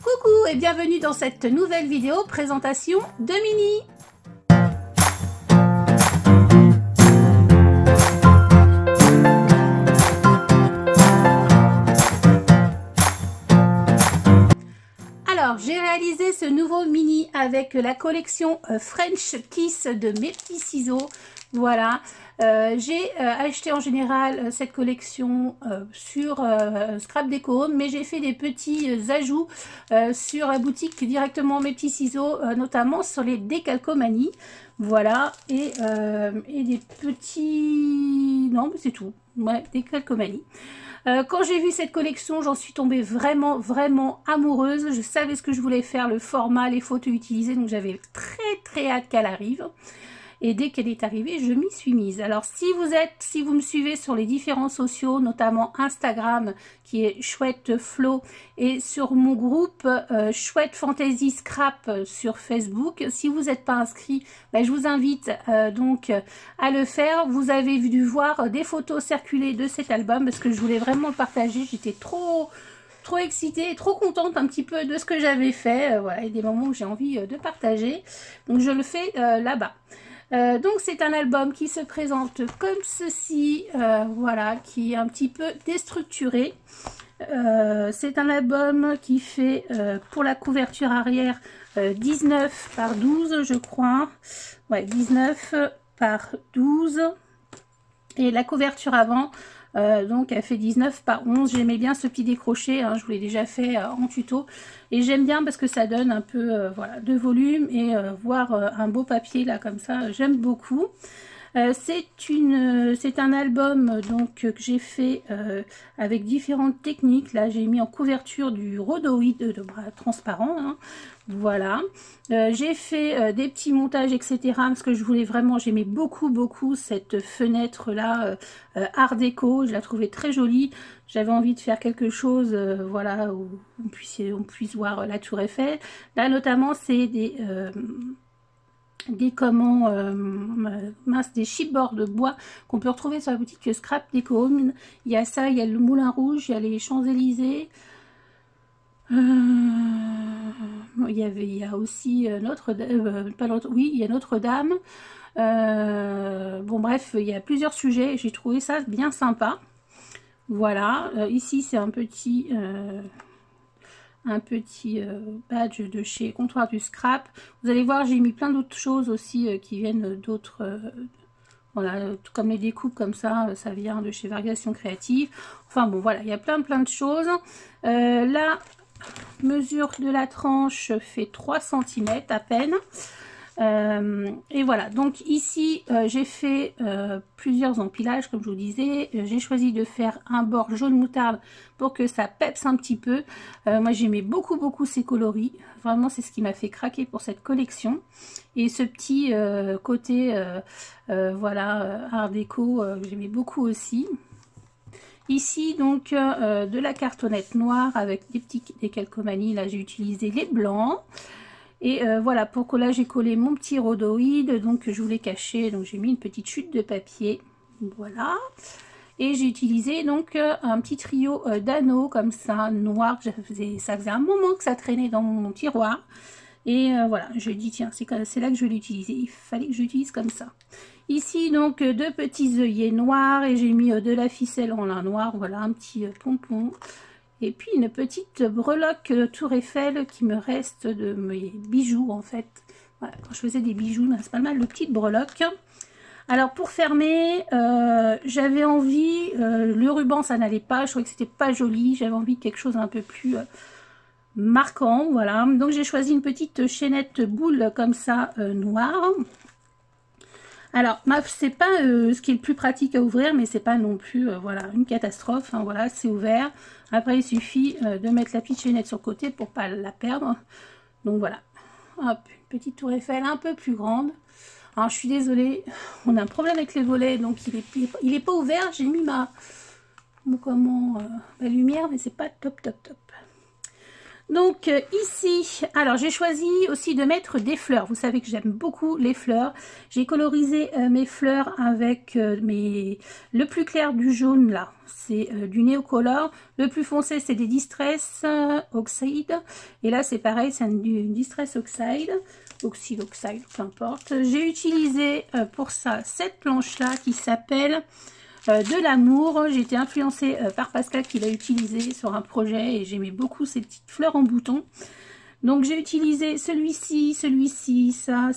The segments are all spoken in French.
Coucou et bienvenue dans cette nouvelle vidéo présentation de Mini. Alors j'ai réalisé ce nouveau Mini avec la collection French Kiss de Mes Petits Ciseaux. Voilà, j'ai acheté en général cette collection sur Scrap Déco, mais j'ai fait des petits ajouts sur la boutique directement Mes Petits Ciseaux, notamment sur les décalcomanies. Voilà, et des petits... Non, mais c'est tout, ouais, décalcomanies. Quand j'ai vu cette collection, j'en suis tombée vraiment amoureuse. Je savais ce que je voulais faire, le format, les photos utilisées, donc j'avais très hâte qu'elle arrive. Et dès qu'elle est arrivée, je m'y suis mise. Alors si vous me suivez sur les différents sociaux, notamment Instagram qui est Chouette Flo, et sur mon groupe Chouette Fantasy Scrap sur Facebook, si vous n'êtes pas inscrit, je vous invite donc à le faire. Vous avez dû voir des photos circuler de cet album parce que je voulais vraiment le partager. J'étais trop excitée et trop contente un petit peu de ce que j'avais fait. Voilà, et des moments où j'ai envie de partager. Donc je le fais là-bas. Donc c'est un album qui se présente comme ceci, voilà, qui est un petit peu déstructuré. C'est un album qui fait pour la couverture arrière 19 par 12 je crois, ouais, 19 par 12, et la couverture avant donc elle fait 19 par 11. J'aimais bien ce petit décroché, hein, je vous l'ai déjà fait en tuto, et j'aime bien parce que ça donne un peu voilà, de volume, et voir un beau papier là comme ça, j'aime beaucoup. C'est un album donc que j'ai fait avec différentes techniques. Là j'ai mis en couverture du rhodoïde de bras transparent, hein. Voilà, j'ai fait des petits montages etc, parce que je voulais vraiment, j'aimais beaucoup cette fenêtre là art déco, je la trouvais très jolie. J'avais envie de faire quelque chose voilà, où on puisse voir la tour Eiffel. Là notamment c'est des chipboards de bois qu'on peut retrouver sur la boutique Scrap Déco. Il y a ça, il y a le Moulin Rouge, il y a les Champs-Élysées, il y a aussi Notre-Dame, oui, il y a Notre-Dame. Bon bref, il y a plusieurs sujets, j'ai trouvé ça bien sympa. Voilà, ici c'est un petit badge de chez Comptoir du Scrap. Vous allez voir, j'ai mis plein d'autres choses aussi qui viennent d'autres... voilà, tout comme les découpes comme ça vient de chez Variation Créative. Enfin bon, voilà, il y a plein de choses. La mesure de la tranche fait 3 cm à peine. Et voilà, donc ici j'ai fait plusieurs empilages comme je vous disais. J'ai choisi de faire un bord jaune moutarde pour que ça peps un petit peu. Moi j'aimais beaucoup ces coloris, vraiment c'est ce qui m'a fait craquer pour cette collection. Et ce petit côté voilà, art déco, j'aimais beaucoup aussi. Ici donc de la cartonnette noire avec des petits décalcomanies. Là j'ai utilisé les blancs. Et voilà, pour que là j'ai collé mon petit rhodoïde, donc je voulais cacher, donc j'ai mis une petite chute de papier, voilà. Et j'ai utilisé donc un petit trio d'anneaux comme ça, noir, ça faisait un moment que ça traînait dans mon tiroir. Et voilà, je dis tiens, c'est là que je vais l'utiliser, il fallait que j'utilise comme ça. Ici donc deux petits œillets noirs, et j'ai mis de la ficelle en lin noir, voilà, un petit pompon. Et puis une petite breloque Tour Eiffel qui me reste de mes bijoux en fait. Voilà, quand je faisais des bijoux, c'est pas mal de petites breloques. Alors pour fermer, j'avais envie, le ruban ça n'allait pas, je trouvais que c'était pas joli. J'avais envie de quelque chose un peu plus marquant, voilà. Donc j'ai choisi une petite chaînette boule comme ça, noire. Alors, c'est pas ce qui est le plus pratique à ouvrir, mais c'est pas non plus voilà, une catastrophe, hein, voilà, c'est ouvert. Après, il suffit de mettre la petite chaînette sur le côté pour pas la perdre. Donc voilà, hop, une petite tour Eiffel un peu plus grande. Alors, je suis désolée, on a un problème avec les volets, donc il est pas ouvert. J'ai mis ma lumière, mais c'est pas top. Donc ici, alors j'ai choisi aussi de mettre des fleurs. Vous savez que j'aime beaucoup les fleurs. J'ai colorisé mes fleurs avec le plus clair du jaune là, c'est du Neocolor. Le plus foncé c'est des Distress Oxide. Et là c'est pareil, c'est du Distress Oxide. Oxide, peu importe. J'ai utilisé pour ça cette planche là qui s'appelle de l'amour. J'ai été influencée par Pascal qui l'a utilisé sur un projet et j'aimais beaucoup ces petites fleurs en bouton. Donc j'ai utilisé celui-ci, ça,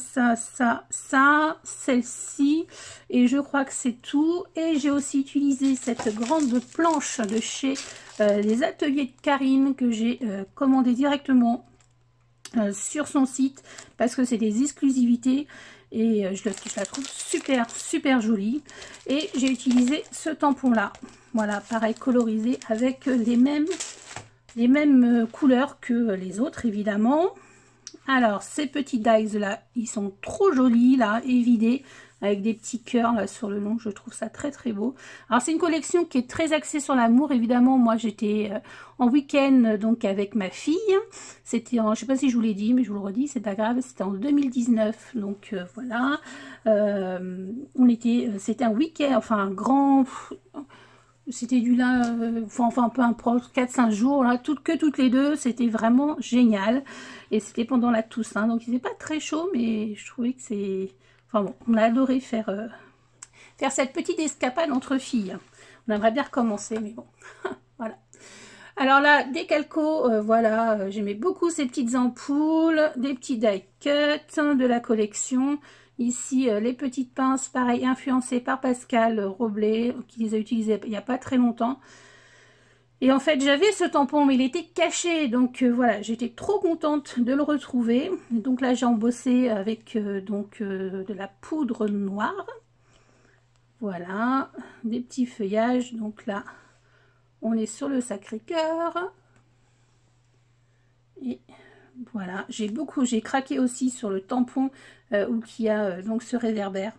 celle-ci et je crois que c'est tout. Et j'ai aussi utilisé cette grande planche de chez les ateliers de Karine que j'ai commandé directement sur son site parce que c'est des exclusivités et je la trouve super jolie. Et j'ai utilisé ce tampon là, voilà, pareil, colorisé avec les mêmes couleurs que les autres évidemment. Alors ces petits dies là, ils sont trop jolis là, évidés avec des petits cœurs là sur le long, je trouve ça très beau. Alors c'est une collection qui est très axée sur l'amour évidemment. Moi j'étais en week-end donc avec ma fille, c'était en, je sais pas si je vous l'ai dit mais je vous le redis, c'est pas grave, c'était en 2019 donc voilà, c'était un week-end, enfin un grand, c'était du là, enfin peu importe, 4-5 jours là, toutes les deux, c'était vraiment génial. Et c'était pendant la Toussaint, donc il n'était pas très chaud, mais je trouvais que c'est... Enfin bon, on a adoré faire cette petite escapade entre filles. On aimerait bien recommencer, mais bon, voilà. Alors là, des calcos, voilà, j'aimais beaucoup ces petites ampoules, des petits die cut de la collection. Ici, les petites pinces, pareil, influencées par Pascal Roblet, qui les a utilisées il n'y a pas très longtemps. Et en fait, j'avais ce tampon, mais il était caché. Donc voilà, j'étais trop contente de le retrouver. Et donc là, j'ai embossé avec de la poudre noire. Voilà, des petits feuillages. Donc là, on est sur le Sacré-Cœur. Et voilà, j'ai craqué aussi sur le tampon où il y a donc ce réverbère.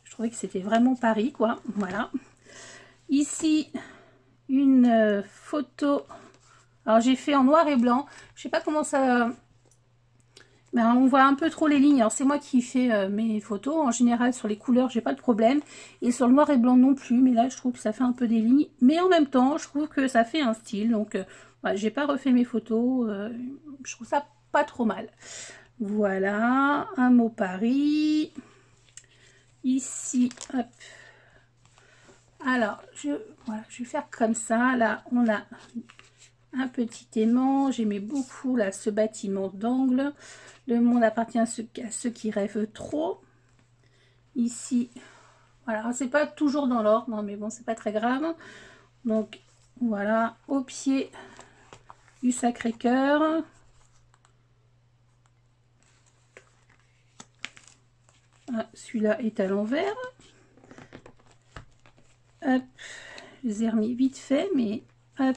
Je trouvais que c'était vraiment Paris, quoi. Voilà. Ici, une photo. Alors, j'ai fait en noir et blanc. Je sais pas comment ça... Ben, on voit un peu trop les lignes. Alors, c'est moi qui fais mes photos. En général, sur les couleurs, j'ai pas de problème. Et sur le noir et blanc non plus. Mais là, je trouve que ça fait un peu des lignes. Mais en même temps, je trouve que ça fait un style. Donc, voilà, j'ai pas refait mes photos. Je trouve ça pas trop mal. Voilà, un mot Paris. Ici, hop. Alors, voilà, je vais faire comme ça. Là, on a un petit aimant. J'aimais beaucoup là ce bâtiment d'angle. Le monde appartient à ceux qui rêvent trop. Ici, voilà, c'est pas toujours dans l'ordre, non mais bon, c'est pas très grave. Donc, voilà, au pied du Sacré-Cœur. Ah, celui-là est à l'envers. Hop, je les ai remis vite fait, mais hop.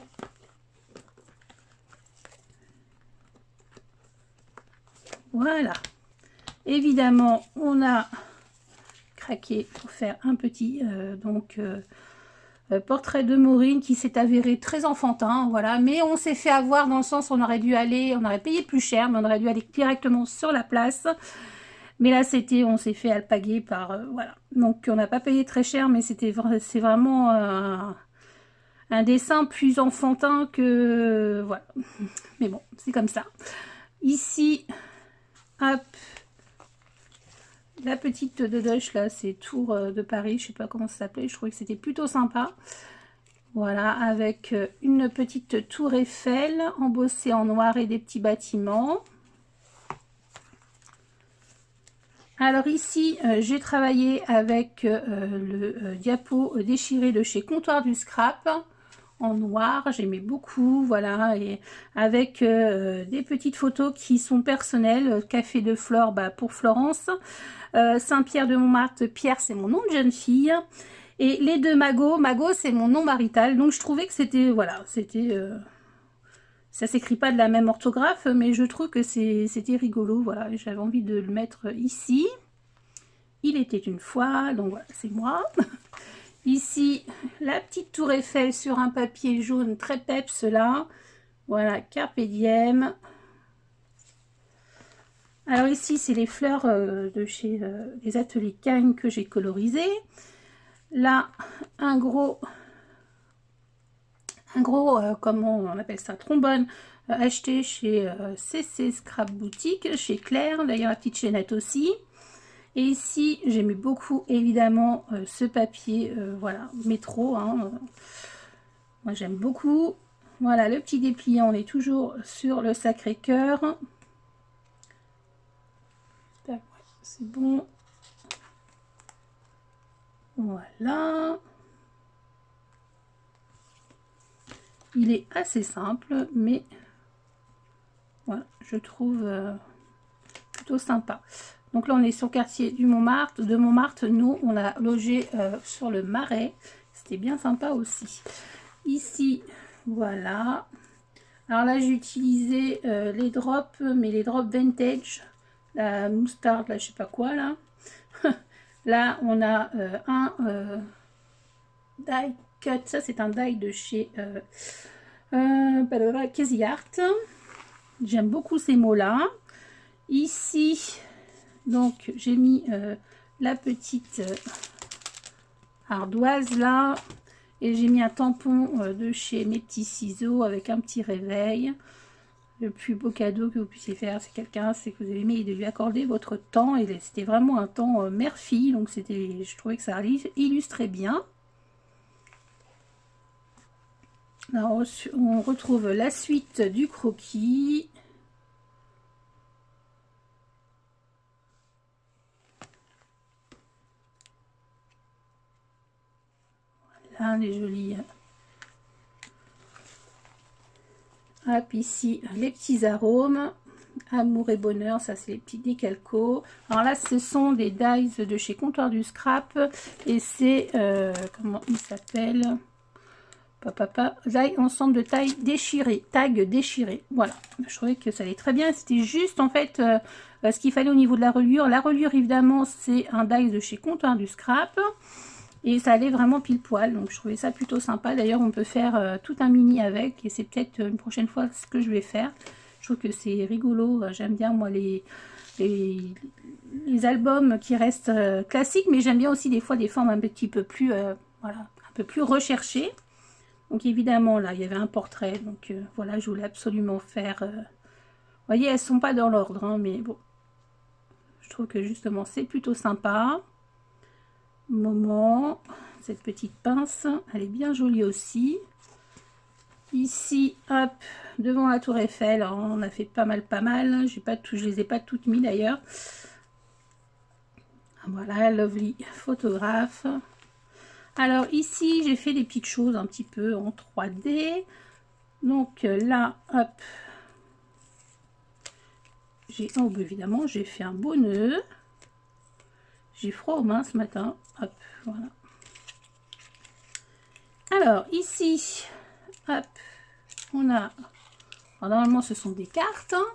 Voilà. Évidemment, on a craqué pour faire un petit portrait de Maureen qui s'est avéré très enfantin, voilà. Mais on s'est fait avoir dans le sens où on aurait payé plus cher, mais on aurait dû aller directement sur la place. Mais là, on s'est fait alpaguer par, voilà. Donc, on n'a pas payé très cher, mais c'est vraiment un dessin plus enfantin que, voilà. Mais bon, c'est comme ça. Ici, hop, la petite Dodoche, là, c'est Tour de Paris, je sais pas comment ça s'appelait, je trouvais que c'était plutôt sympa. Voilà, avec une petite tour Eiffel embossée en noir et des petits bâtiments. Alors ici, j'ai travaillé avec le diapo déchiré de chez Comptoir du Scrap en noir. J'aimais beaucoup, voilà, et avec des petites photos qui sont personnelles. Café de Flore, bah, pour Florence. Saint-Pierre de Montmartre, Pierre, c'est mon nom de jeune fille. Et les deux Magot, c'est mon nom marital. Donc je trouvais que c'était, voilà, c'était... ça s'écrit pas de la même orthographe, mais je trouve que c'était rigolo. Voilà, j'avais envie de le mettre ici. Il était une fois, donc voilà, c'est moi. Ici, la petite tour Eiffel sur un papier jaune très peps là. Voilà, Carpe Diem. Alors ici, c'est les fleurs de chez les ateliers Cagne que j'ai colorisées. Là, un gros comment on appelle ça, trombone acheté chez CC Scrap Boutique, chez Claire, d'ailleurs la petite chaînette aussi. Et ici, j'aimais beaucoup évidemment ce papier, voilà, métro, hein, moi j'aime beaucoup. Voilà, le petit dépliant, on est toujours sur le Sacré-Cœur. C'est bon. Voilà. Il est assez simple, mais voilà, je trouve plutôt sympa. Donc là, on est sur le quartier du Montmartre. De Montmartre, nous, on a logé sur le Marais. C'était bien sympa aussi. Ici, voilà. Alors là, j'ai utilisé les drops, mais les drops vintage. La moutarde, là, je sais pas quoi, là. Là, on a un die cut. Ça, c'est un die de chez Crazy Art. J'aime beaucoup ces mots-là. Ici, donc, j'ai mis la petite ardoise, là. Et j'ai mis un tampon de chez Mes Petits Ciseaux avec un petit réveil. Le plus beau cadeau que vous puissiez faire, c'est quelqu'un, c'est que vous avez aimé de lui accorder votre temps. Et c'était vraiment un temps mère-fille, donc c'était, je trouvais que ça illustrait bien. Alors, on retrouve la suite du croquis. Voilà, les jolis. Hop, ici, les petits arômes. Amour et bonheur, ça c'est les petits décalcos. Alors là, ce sont des dies de chez Comptoir du Scrap. Et c'est, comment il s'appelle? Die ensemble de taille déchirée, tag déchiré. Voilà, je trouvais que ça allait très bien. C'était juste en fait ce qu'il fallait au niveau de la reliure. La reliure, évidemment, c'est un die de chez Comptoir du Scrap. Et ça allait vraiment pile poil, donc je trouvais ça plutôt sympa. D'ailleurs, on peut faire tout un mini avec, et c'est peut-être une prochaine fois ce que je vais faire. Je trouve que c'est rigolo. J'aime bien, moi, les albums qui restent classiques, mais j'aime bien aussi des fois des formes un petit peu plus, voilà, un peu plus recherchées. Donc évidemment, là, il y avait un portrait, donc voilà, je voulais absolument faire... vous voyez, elles sont pas dans l'ordre, hein, mais bon, je trouve que justement, c'est plutôt sympa. Moment, cette petite pince, elle est bien jolie aussi. Ici, hop, devant la tour Eiffel, alors on a fait pas mal, je les ai pas toutes mis d'ailleurs. Voilà, lovely photographe. Alors ici, j'ai fait des petites choses un petit peu en 3D. Donc là, hop, évidemment, j'ai fait un beau nœud. J'ai froid aux mains ce matin. Hop, voilà. Alors, ici, hop, on a... Alors, normalement, ce sont des cartes. Hein,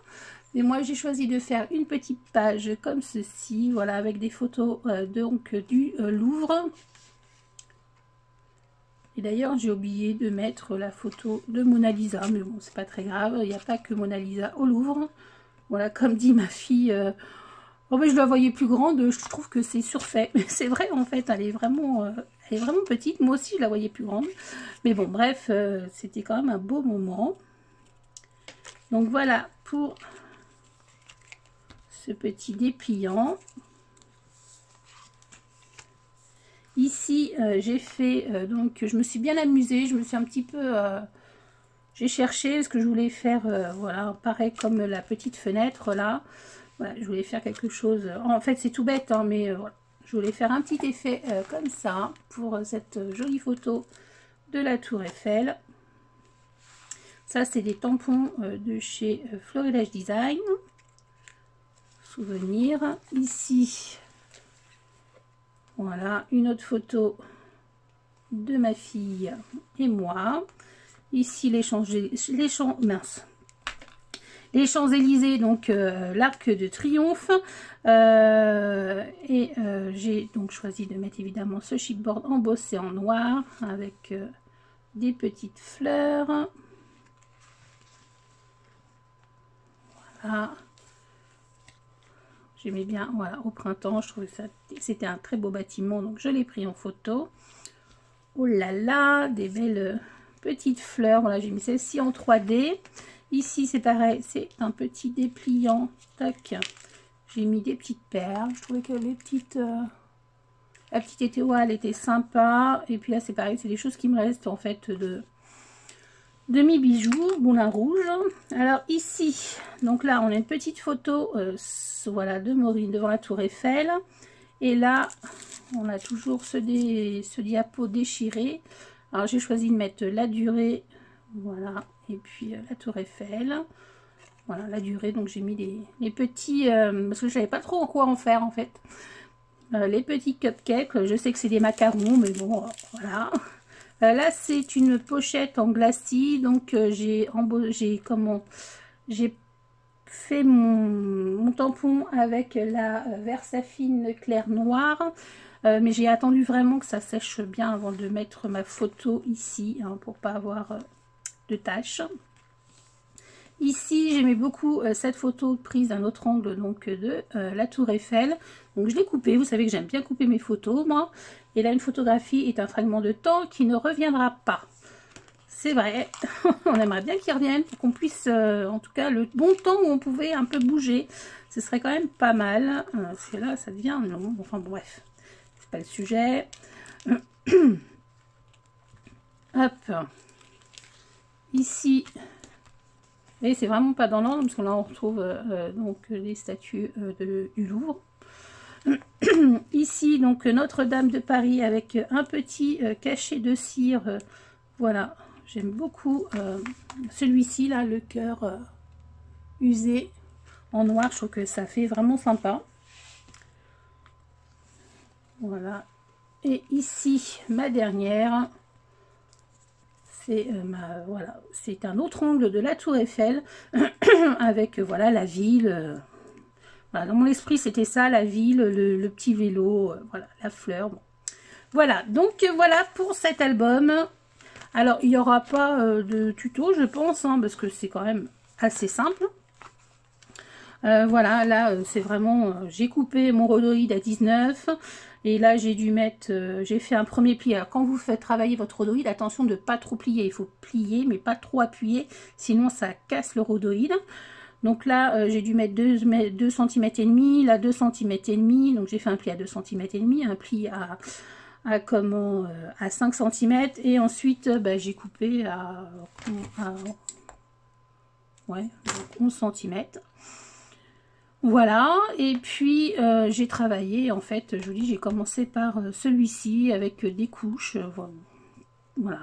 mais moi, j'ai choisi de faire une petite page comme ceci. Voilà, avec des photos donc du Louvre. Et d'ailleurs, j'ai oublié de mettre la photo de Mona Lisa. Mais bon, c'est pas très grave. Il n'y a pas que Mona Lisa au Louvre. Voilà, comme dit ma fille... Oh, mais je la voyais plus grande, je trouve que c'est surfait. Mais c'est vrai, en fait, elle est vraiment petite. Moi aussi, je la voyais plus grande. Mais bon, bref, c'était quand même un beau moment. Donc voilà pour ce petit dépliant. Ici, j'ai fait, donc je me suis bien amusée. Je me suis un petit peu... j'ai cherché ce que je voulais faire, voilà, pareil comme la petite fenêtre là. Voilà, je voulais faire quelque chose, en fait c'est tout bête, hein, mais voilà. Je voulais faire un petit effet comme ça pour cette jolie photo de la tour Eiffel. Ça c'est des tampons de chez Florilège Design. Souvenir. Ici, voilà, une autre photo de ma fille et moi. Ici l'échange, les Champs-Élysées, donc l'Arc de Triomphe. J'ai donc choisi de mettre évidemment ce chipboard embossé en noir avec des petites fleurs. Voilà. J'aimais bien, voilà, au printemps, je trouvais que c'était un très beau bâtiment, donc je l'ai pris en photo. Oh là là, des belles petites fleurs. Voilà, j'ai mis celle-ci en 3D. Ici, c'est pareil, c'est un petit dépliant. Tac. J'ai mis des petites perles. Je trouvais que les petites... la petite étoile était sympa. Et puis là, c'est pareil, c'est des choses qui me restent en fait de mes bijoux. Moulin rouge. Alors ici, donc là, on a une petite photo voilà, de Maureen devant la tour Eiffel. Et là, on a toujours ce diapo déchiré. Alors j'ai choisi de mettre la durée. Voilà. Et puis la tour Eiffel. Voilà la durée, donc j'ai mis les petits, parce que je savais pas trop quoi en faire en fait. Les petits cupcakes, je sais que c'est des macarons, mais bon, voilà. Là c'est une pochette en glacis, donc j'ai fait mon tampon avec la Versafine clair noir. Mais j'ai attendu vraiment que ça sèche bien avant de mettre ma photo ici, hein, pour pas avoir de taches. Ici, j'aimais beaucoup cette photo prise d'un autre angle, donc de la tour Eiffel. Donc je l'ai coupée, vous savez que j'aime bien couper mes photos, moi. Et là, une photographie est un fragment de temps qui ne reviendra pas. C'est vrai, on aimerait bien qu'il revienne pour qu'on puisse, en tout cas, le bon temps où on pouvait un peu bouger. Ce serait quand même pas mal. Parce que là, ça devient long. Enfin, bref, c'est pas le sujet. Hop. Ici. Et c'est vraiment pas dans l'ordre parce que là on retrouve donc les statues du Louvre. Ici donc Notre-Dame de Paris avec un petit cachet de cire. Voilà, j'aime beaucoup celui-ci là, le cœur usé en noir. Je trouve que ça fait vraiment sympa. Voilà. Et ici ma dernière. Voilà, c'est un autre angle de la tour Eiffel avec voilà la ville. Voilà, dans mon esprit c'était ça, la ville, le petit vélo, voilà, la fleur. Bon. Voilà, donc voilà pour cet album. Alors il n'y aura pas de tuto je pense, hein, parce que c'est quand même assez simple. Voilà, là c'est vraiment, j'ai coupé mon rhodoïde à 19 et là j'ai dû mettre, j'ai fait un premier pli. Alors quand vous faites travailler votre rhodoïde, attention de ne pas trop plier, il faut plier mais pas trop appuyer, sinon ça casse le rhodoïde. Donc là j'ai dû mettre 2 cm et demi, là 2 cm et demi, donc j'ai fait un pli à 2 cm et demi, un pli à 5 cm et ensuite j'ai coupé à ouais, 11 cm. Voilà, et puis j'ai travaillé, en fait, je vous dis, j'ai commencé par celui-ci avec des couches, voilà,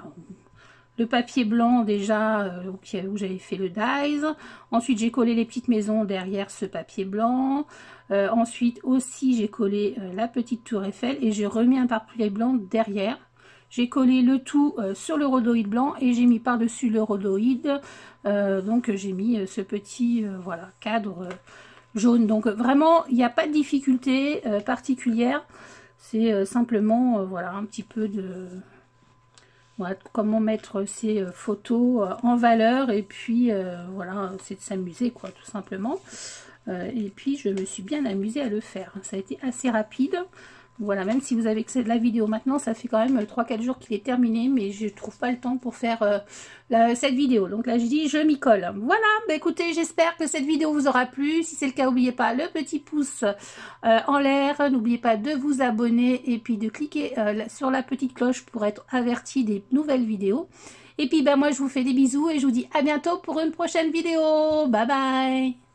le papier blanc déjà, où j'avais fait le dies, ensuite j'ai collé les petites maisons derrière ce papier blanc, ensuite aussi j'ai collé la petite tour Eiffel, et j'ai remis un papier blanc derrière, j'ai collé le tout sur le rhodoïde blanc, et j'ai mis par-dessus le rhodoïde, donc j'ai mis ce petit, voilà, cadre jaune. Donc vraiment il n'y a pas de difficulté particulière, c'est simplement voilà un petit peu de voilà, comment mettre ces photos en valeur, et puis voilà, c'est de s'amuser quoi, tout simplement. Et puis je me suis bien amusée à le faire, ça a été assez rapide. Voilà, même si vous avez accès de la vidéo maintenant, ça fait quand même 3-4 jours qu'il est terminé, mais je trouve pas le temps pour faire cette vidéo. Donc là, je dis, je m'y colle. Voilà, bah écoutez, j'espère que cette vidéo vous aura plu. Si c'est le cas, n'oubliez pas le petit pouce en l'air. N'oubliez pas de vous abonner et puis de cliquer sur la petite cloche pour être averti des nouvelles vidéos. Et puis, bah moi, je vous fais des bisous et je vous dis à bientôt pour une prochaine vidéo. Bye bye!